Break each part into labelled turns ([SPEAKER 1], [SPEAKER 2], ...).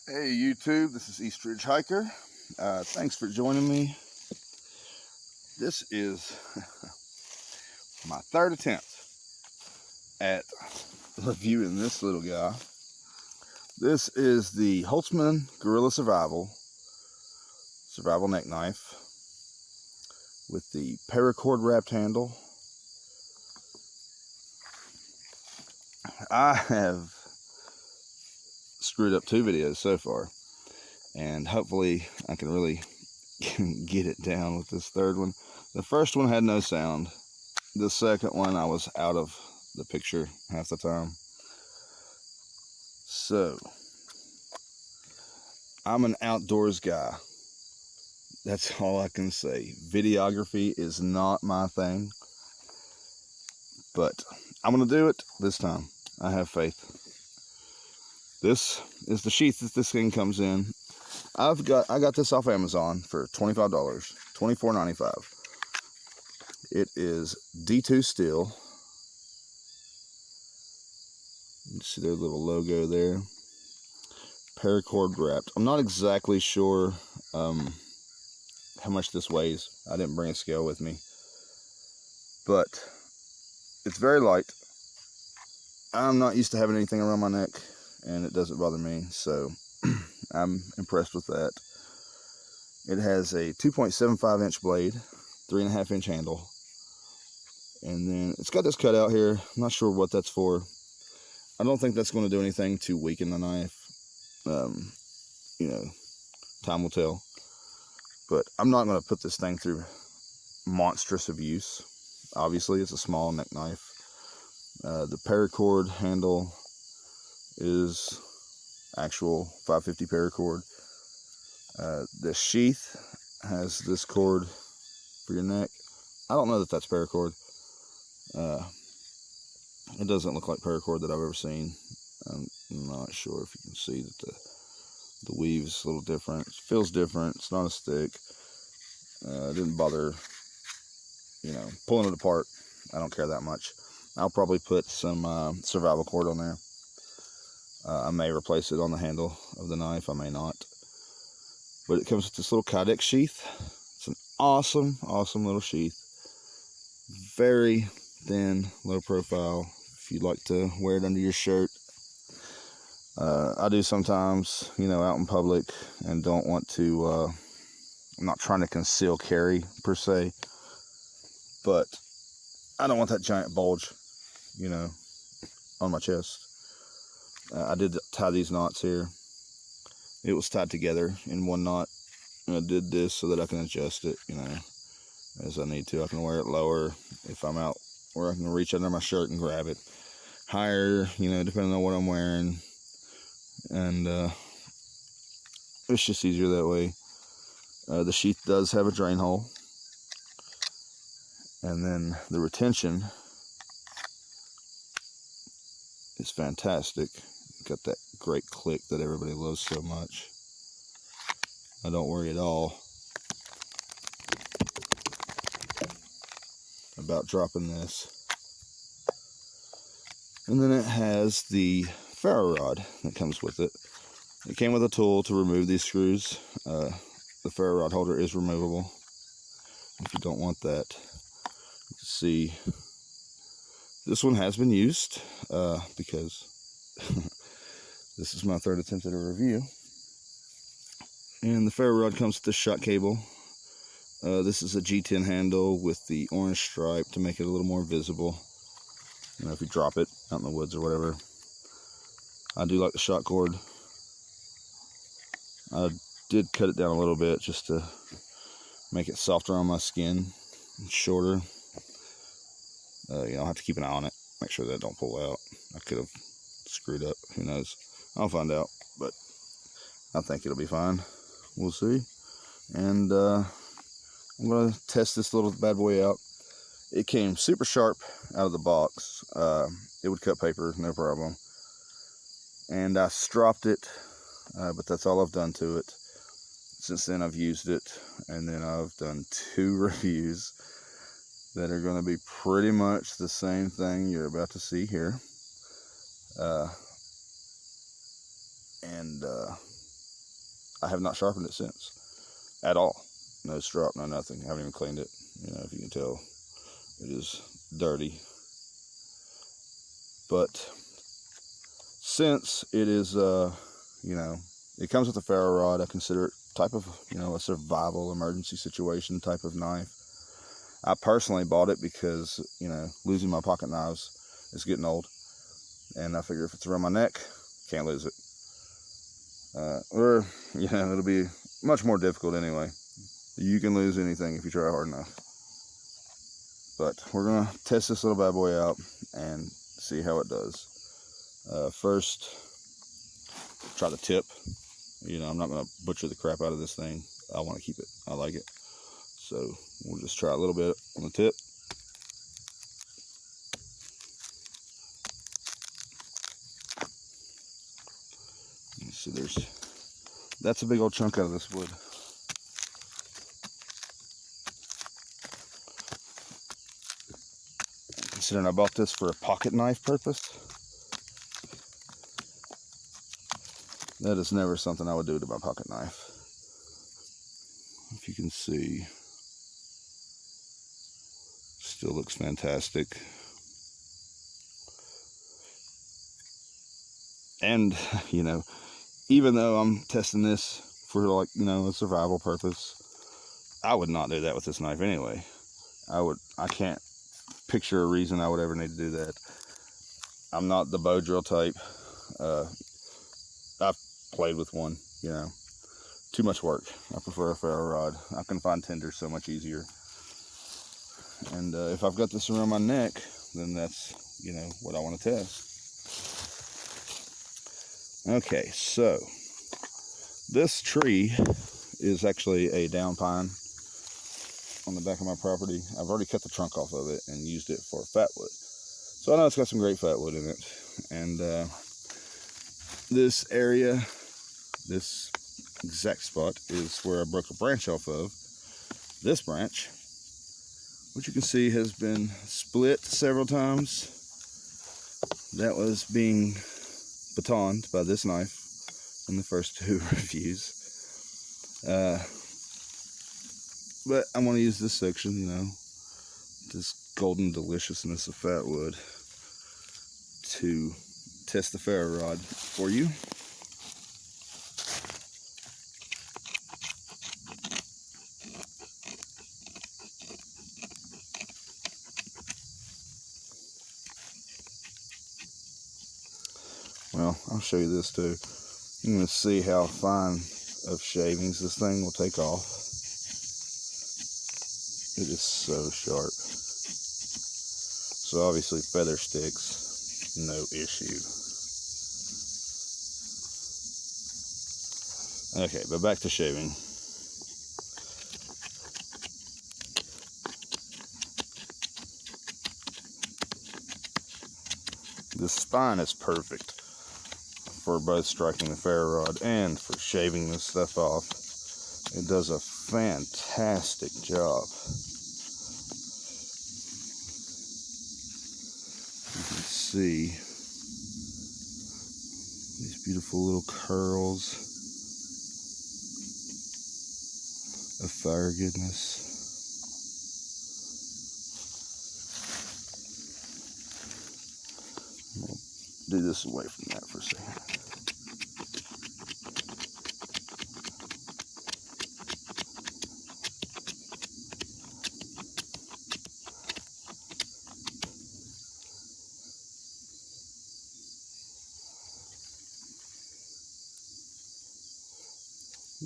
[SPEAKER 1] Hey YouTube, this is East Ridge Hiker. Thanks for joining me. This is my third attempt at reviewing this little guy. This is the Holtzman Gorilla Survival neck knife with the paracord wrapped handle. I have screwed up 2 videos so far, and hopefully I can really get it down with this third one. The first one had no sound. The second one I was out of the picture half the time. So I'm an outdoors guy. That's all I can say. Videography is not my thing, but I'm gonna do it this time. I have faith. This is the sheath that this thing comes in. I got this off Amazon for $25, $24.95. It is D2 steel. You see their little logo there. Paracord wrapped. I'm not exactly sure how much this weighs. I didn't bring a scale with me, but it's very light. I'm not used to having anything around my neck, and it doesn't bother me, so I'm impressed with that. It has a 2.75 inch blade, 3.5 inch handle, and then it's got this cutout here. I'm not sure what that's for. I don't think that's going to do anything to weaken the knife. You know, time will tell. But I'm not going to put this thing through monstrous abuse. Obviously, it's a small neck knife. The paracord handle is actual 550 paracord. The sheath has this cord for your neck. I don't know that that's paracord. It doesn't look like paracord that I've ever seen. I'm not sure if you can see that the weave is a little different. It feels different. It's not a stick. It didn't bother, pulling it apart. I don't care that much. I'll probably put some survival cord on there. I may replace it on the handle of the knife. I may not. But it comes with this little Kydex sheath. It's an awesome, awesome little sheath. Very thin, low profile. If you'd like to wear it under your shirt. I do sometimes, out in public, and don't want to, I'm not trying to conceal carry per se, but I don't want that giant bulge, on my chest. I did tie these knots here. It was tied together in one knot, and I did this so that I can adjust it, as I need to. I can wear it lower if I'm out where I can reach under my shirt and grab it. Higher, depending on what I'm wearing. And it's just easier that way. The sheath does have a drain hole. And then the retention is fantastic. Got that great click that everybody loves so much. I don't worry at all about dropping this. And then it has the Ferro Rod that comes with it. It came with a tool to remove these screws. The Ferro Rod holder is removable if you don't want that. You can see this one has been used because this is my third attempt at a review. And the Ferro Rod comes with this shot cable. This is a G10 handle with the orange stripe to make it a little more visible. If you drop it out in the woods or whatever. I do like the shot cord. I did cut it down a little bit just to make it softer on my skin and shorter. I'll have to keep an eye on it, make sure that it don't pull out. I could have screwed up, who knows. I'll find out, but I think it'll be fine. We'll see. And I'm going to test this little bad boy out. It came super sharp out of the box. It would cut paper, no problem. And I stropped it, but that's all I've done to it. Since then I've used it, and then I've done 2 reviews that are going to be pretty much the same thing you're about to see here. And I have not sharpened it since, at all. No strop, no nothing. I haven't even cleaned it. You know, if you can tell, it is dirty. But since it is, you know, it comes with a ferro rod, I consider it type of, you know, a survival emergency situation type of knife. I personally bought it because, you know, losing my pocket knives is getting old, and I figure if it's around my neck, can't lose it. Or, you know, it'll be much more difficult anyway. You can lose anything if you try hard enough. But we're gonna test this little bad boy out and see how it does. First, try the tip. You know, I'm not gonna butcher the crap out of this thing. I want to keep it. I like it. So we'll just try a little bit on the tip. You see, that's a big old chunk out of this wood. Considering I bought this for a pocket knife purpose, that is never something I would do to my pocket knife. If you can see, still looks fantastic. And, you know, even though I'm testing this for, like, you know, a survival purpose, I would not do that with this knife anyway. I can't picture a reason I would ever need to do that. I'm not the bow drill type. I've played with one, you know, too much work. I prefer a ferro rod. I can find tenders so much easier. And if I've got this around my neck, then that's, you know, what I want to test. Okay, so this tree is actually a down pine on the back of my property. I've already cut the trunk off of it and used it for fat wood. So I know it's got some great fat wood in it. And this area, this exact spot, is where I broke a branch off of. This branch, which you can see has been split several times. That was being batoned by this knife in the first two reviews. But I'm going to use this section, you know, this golden deliciousness of fat wood, to test the ferro rod for you. Well, I'll show you this too. You're going to see how fine of shavings this thing will take off. It is so sharp. So obviously feather sticks, no issue. Okay, but back to shaving. The spine is perfect for both striking the ferro rod and for shaving this stuff off. It does a fantastic job. You can see these beautiful little curls of fire goodness. I'll do this away from that for a second.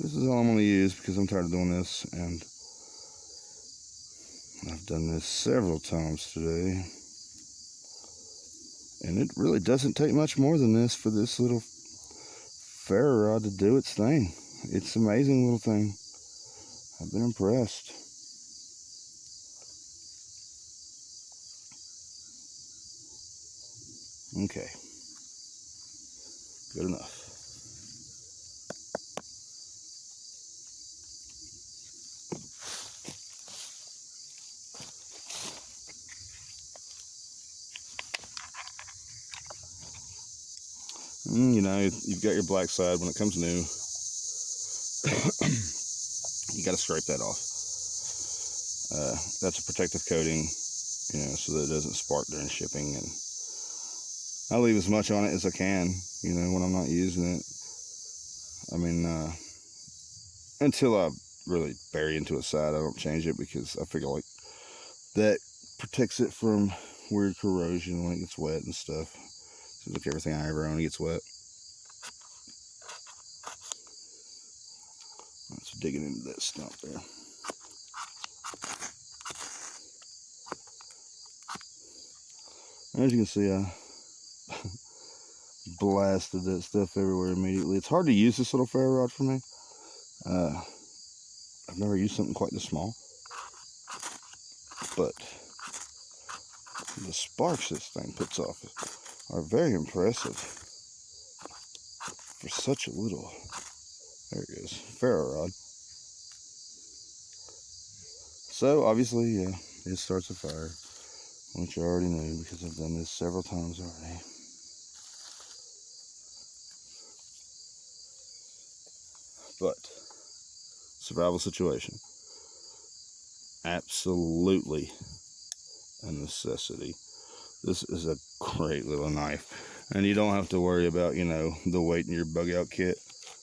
[SPEAKER 1] This is all I'm going to use because I'm tired of doing this, and I've done this several times today. And it really doesn't take much more than this for this little ferro rod to do its thing. It's an amazing little thing. I've been impressed. Okay. Good enough. You know, you've got your black side when it comes new. you got to scrape that off. That's a protective coating, you know, so that it doesn't spark during shipping. And I leave as much on it as I can, you know, when I'm not using it. I mean, until I really bury into a side, I don't change it, because I figure like that protects it from weird corrosion when it gets wet and stuff. Seems like everything I ever own gets wet. Let's digging into that stump there. As you can see, I blasted that stuff everywhere immediately. It's hard to use this little ferro rod for me. I've never used something quite this small, but the sparks this thing puts off are very impressive for such a little, there it goes, ferro rod. So obviously, yeah, it starts a fire, which I already knew because I've done this several times already. But survival situation, absolutely a necessity. This is a great little knife, and you don't have to worry about, you know, the weight in your bug out kit.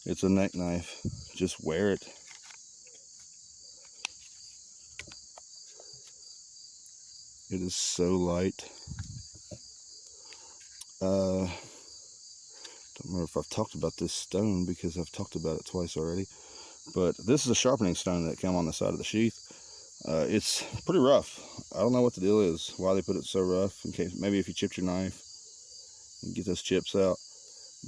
[SPEAKER 1] It's a neck knife. Just wear it. It is so light. Don't remember if I've talked about this stone, because I've talked about it twice already, but this is a sharpening stone that came on the side of the sheath. It's pretty rough. I don't know what the deal is, why they put it so rough, in case maybe if you chipped your knife and get those chips out.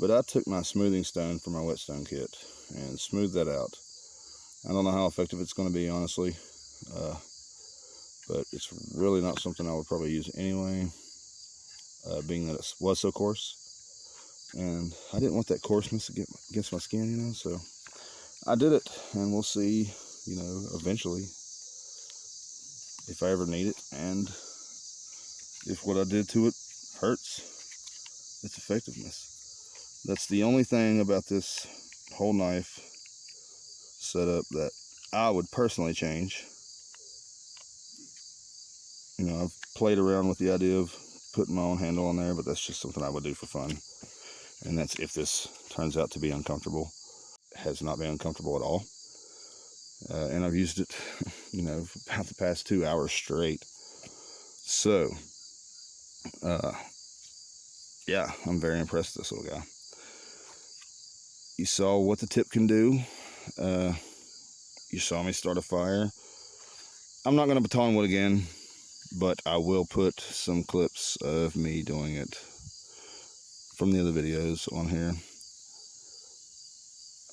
[SPEAKER 1] But I took my smoothing stone from my whetstone kit and smoothed that out. I don't know how effective it's going to be, honestly, but it's really not something I would probably use anyway, being that it was so coarse. And I didn't want that coarseness against my skin, you know, so I did it, and we'll see, you know, eventually, if I ever need it, and if what I did to it hurts its effectiveness. That's the only thing about this whole knife setup that I would personally change. You know, I've played around with the idea of putting my own handle on there, but that's just something I would do for fun. And that's if this turns out to be uncomfortable. It has not been uncomfortable at all. And I've used it, you know, for about the past 2 hours straight. So, yeah, I'm very impressed with this little guy. You saw what the tip can do. You saw me start a fire. I'm not going to baton wood again, but I will put some clips of me doing it from the other videos on here.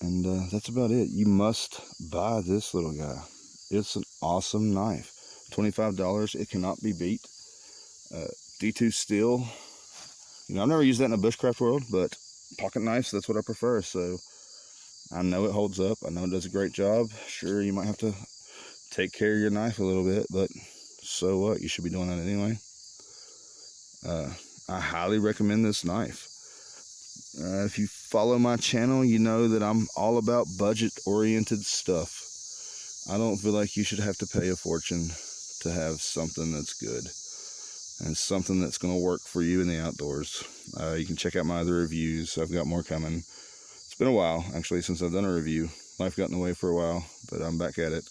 [SPEAKER 1] And that's about it. You must buy this little guy. It's an awesome knife. $25, it cannot be beat. D2 steel. You know, I've never used that in a bushcraft world, but pocket knives, that's what I prefer. So I know it holds up. I know it does a great job. Sure, you might have to take care of your knife a little bit, but so what? You should be doing that anyway. I highly recommend this knife. If you follow my channel, you know that I'm all about budget-oriented stuff. I don't feel like you should have to pay a fortune to have something that's good and something that's going to work for you in the outdoors. You can check out my other reviews. I've got more coming. It's been a while, actually, since I've done a review. Life got in the way for a while, but I'm back at it.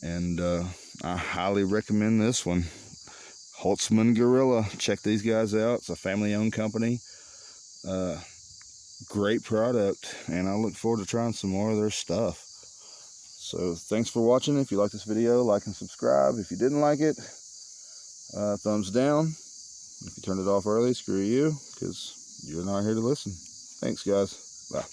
[SPEAKER 1] And I highly recommend this one. Holtzman Gorilla. Check these guys out. It's a family-owned company. Great product, and I look forward to trying some more of their stuff. So thanks for watching. If you like this video, like and subscribe. If you didn't like it, thumbs down. If you turned it off early, screw you, because you're not here to listen. Thanks, guys. Bye.